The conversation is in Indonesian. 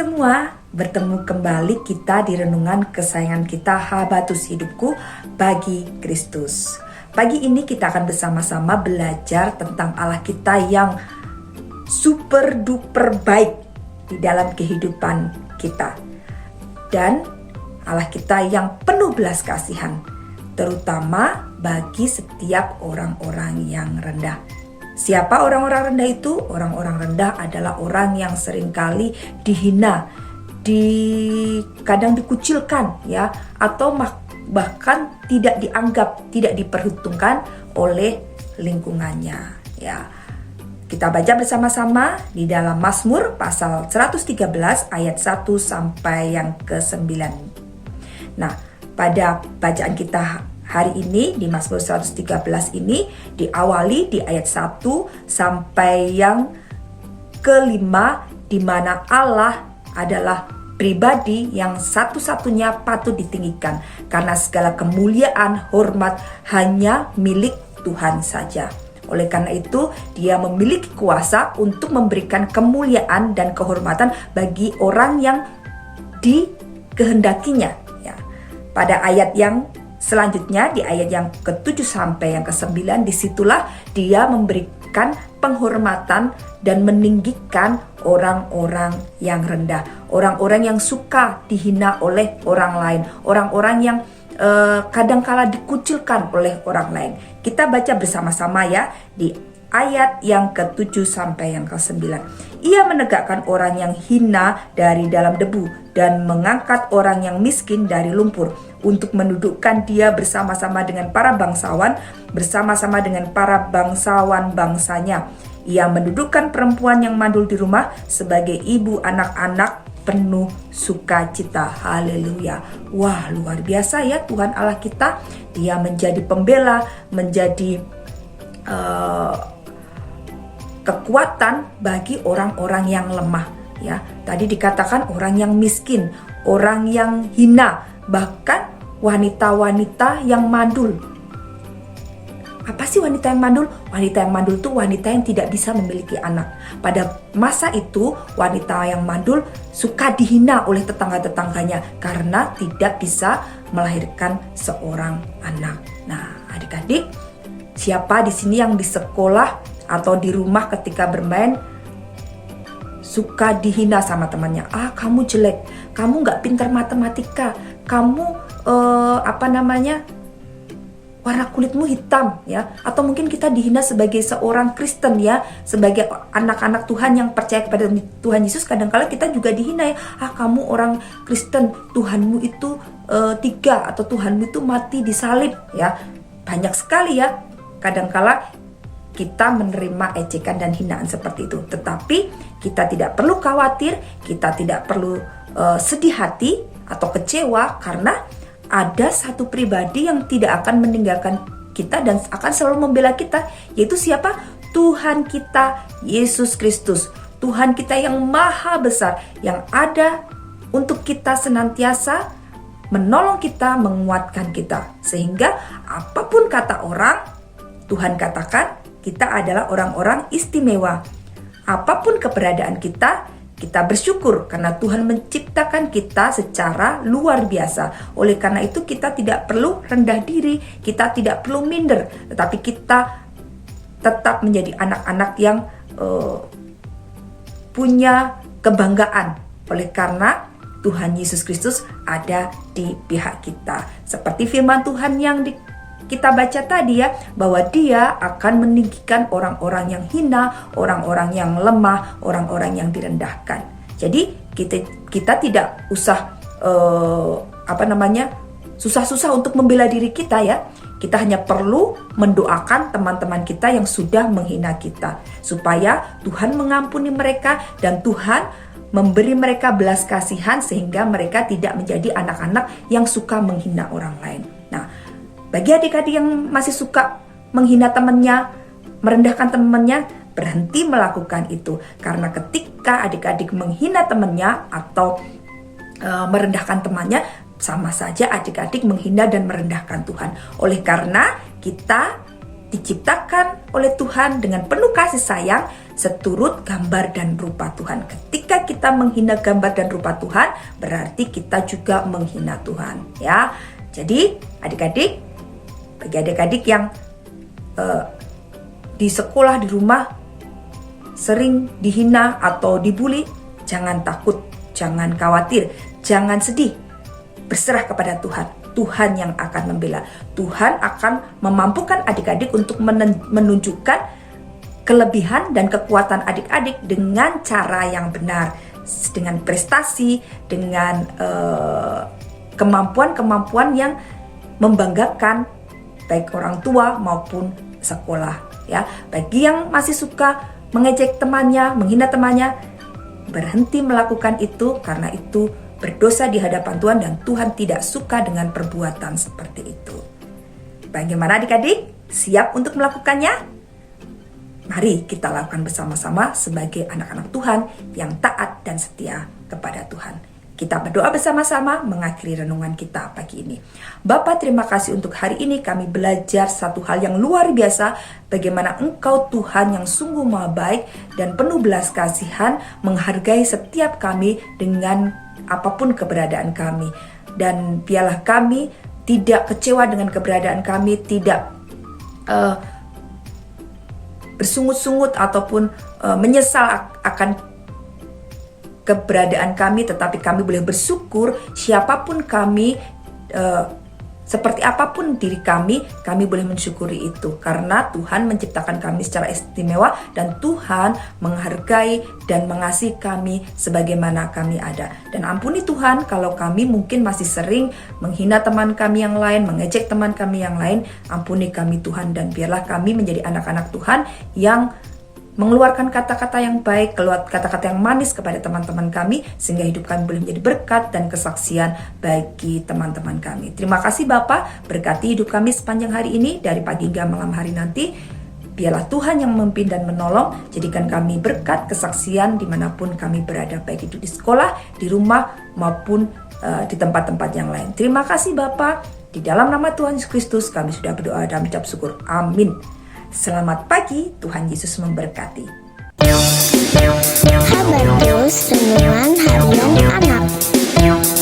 semua, bertemu kembali kita di renungan kesayangan kita Habatus Hidupku bagi Kristus. Pagi ini kita akan bersama-sama belajar tentang Allah kita yang super duper baik di dalam kehidupan kita. Dan Allah kita yang penuh belas kasihan, terutama bagi setiap orang-orang yang rendah. Siapa orang-orang rendah itu? Orang-orang rendah adalah orang yang seringkali dihina, kadang dikucilkan ya, atau bahkan tidak dianggap, tidak diperhitungkan oleh lingkungannya ya. Kita baca bersama-sama di dalam Mazmur pasal 113 ayat 1 sampai yang ke-9. Nah, pada bacaan kita hari ini di Mazmur 113 ini diawali di ayat 1 sampai yang ke-5, di mana Allah adalah pribadi yang satu-satunya patut ditinggikan karena segala kemuliaan, hormat hanya milik Tuhan saja. Oleh karena itu, Dia memiliki kuasa untuk memberikan kemuliaan dan kehormatan bagi orang yang dikehendakinya. Ya. Pada ayat yang selanjutnya, di ayat yang ke-7 sampai yang ke-9, disitulah Dia memberikan penghormatan dan meninggikan orang-orang yang rendah, orang-orang yang suka dihina oleh orang lain, orang-orang yang kadangkala dikucilkan oleh orang lain. Kita baca bersama-sama ya di ayat yang ke-7 sampai yang ke-9. Ia menegakkan orang yang hina dari dalam debu dan mengangkat orang yang miskin dari lumpur, untuk mendudukkan dia bersama-sama dengan para bangsawan, bersama-sama dengan para bangsawan bangsanya. Ia mendudukkan perempuan yang mandul di rumah sebagai ibu anak-anak penuh sukacita. Haleluya. Wah, luar biasa ya Tuhan Allah kita. Dia menjadi pembela, menjadi kekuatan bagi orang-orang yang lemah ya. Tadi dikatakan orang yang miskin, orang yang hina, bahkan wanita-wanita yang mandul. Apa sih wanita yang mandul? Wanita yang mandul itu wanita yang tidak bisa memiliki anak. Pada masa itu, wanita yang mandul suka dihina oleh tetangga-tetangganya karena tidak bisa melahirkan seorang anak. Nah, adik-adik, siapa di sini yang di sekolah atau di rumah ketika bermain suka dihina sama temannya? Ah, kamu jelek, kamu nggak pintar matematika, kamu warna kulitmu hitam ya. Atau mungkin kita dihina sebagai seorang Kristen ya, sebagai anak-anak Tuhan yang percaya kepada Tuhan Yesus. Kadang-kala kita juga dihina ya. Ah, kamu orang Kristen, Tuhanmu itu tiga, atau Tuhanmu itu mati disalib ya. Banyak sekali ya kadang-kala kita menerima ejekan dan hinaan seperti itu. Tetapi kita tidak perlu khawatir, kita tidak perlu sedih hati atau kecewa, karena ada satu pribadi yang tidak akan meninggalkan kita dan akan selalu membela kita, yaitu siapa? Tuhan kita, Yesus Kristus. Tuhan kita yang maha besar, yang ada untuk kita senantiasa menolong kita, menguatkan kita. Sehingga apapun kata orang, Tuhan katakan kita adalah orang-orang istimewa. Apapun keberadaan kita bersyukur karena Tuhan menciptakan kita secara luar biasa. Oleh karena itu kita tidak perlu rendah diri, kita tidak perlu minder, tetapi kita tetap menjadi anak-anak yang punya kebanggaan oleh karena Tuhan Yesus Kristus ada di pihak kita. Seperti firman Tuhan yang kita baca tadi ya, bahwa Dia akan meninggikan orang-orang yang hina, orang-orang yang lemah, orang-orang yang direndahkan. Jadi kita tidak usah susah-susah untuk membela diri kita ya. Kita hanya perlu mendoakan teman-teman kita yang sudah menghina kita, supaya Tuhan mengampuni mereka dan Tuhan memberi mereka belas kasihan sehingga mereka tidak menjadi anak-anak yang suka menghina orang lain. Nah, bagi adik-adik yang masih suka menghina temannya, merendahkan temannya, berhenti melakukan itu. Karena ketika adik-adik menghina temannya atau merendahkan temannya, sama saja adik-adik menghina dan merendahkan Tuhan. Oleh karena kita diciptakan oleh Tuhan dengan penuh kasih sayang seturut gambar dan rupa Tuhan. Ketika kita menghina gambar dan rupa Tuhan, berarti kita juga menghina Tuhan, ya. Jadi adik-adik, bagi adik-adik yang di sekolah, di rumah sering dihina atau dibully, jangan takut, jangan khawatir, jangan sedih. Berserah kepada Tuhan. Tuhan yang akan membela. Tuhan akan memampukan adik-adik untuk menunjukkan kelebihan dan kekuatan adik-adik dengan cara yang benar, dengan prestasi, dengan kemampuan-kemampuan yang membanggakan baik orang tua maupun sekolah, ya. Bagi yang masih suka mengejek temannya, menghina temannya, berhenti melakukan itu, karena itu berdosa di hadapan Tuhan dan Tuhan tidak suka dengan perbuatan seperti itu. Bagaimana adik-adik? Siap untuk melakukannya? Mari kita lakukan bersama-sama sebagai anak-anak Tuhan yang taat dan setia kepada Tuhan. Kita berdoa bersama-sama mengakhiri renungan kita pagi ini. Bapa, terima kasih untuk hari ini kami belajar satu hal yang luar biasa, bagaimana Engkau Tuhan yang sungguh maha baik dan penuh belas kasihan menghargai setiap kami dengan apapun keberadaan kami. Dan biarlah kami tidak kecewa dengan keberadaan kami, tidak bersungut-sungut ataupun menyesal akan keberadaan kami, tetapi kami boleh bersyukur siapapun kami, seperti apapun diri kami boleh mensyukuri itu, karena Tuhan menciptakan kami secara istimewa dan Tuhan menghargai dan mengasihi kami sebagaimana kami ada. Dan ampuni Tuhan kalau kami mungkin masih sering menghina teman kami yang lain, mengejek teman kami yang lain. Ampuni kami Tuhan, dan biarlah kami menjadi anak-anak Tuhan yang mengeluarkan kata-kata yang baik, keluar kata-kata yang manis kepada teman-teman kami, sehingga hidup kami boleh menjadi berkat dan kesaksian bagi teman-teman kami. Terima kasih Bapa, berkati hidup kami sepanjang hari ini, dari pagi hingga malam hari nanti. Biarlah Tuhan yang memimpin dan menolong, jadikan kami berkat kesaksian dimanapun kami berada, baik itu di sekolah, di rumah, maupun di tempat-tempat yang lain. Terima kasih Bapa, di dalam nama Tuhan Yesus Kristus kami sudah berdoa dan mengucap syukur. Amin. Selamat pagi, Tuhan Yesus memberkati. Habarus Renungan Harian Anak.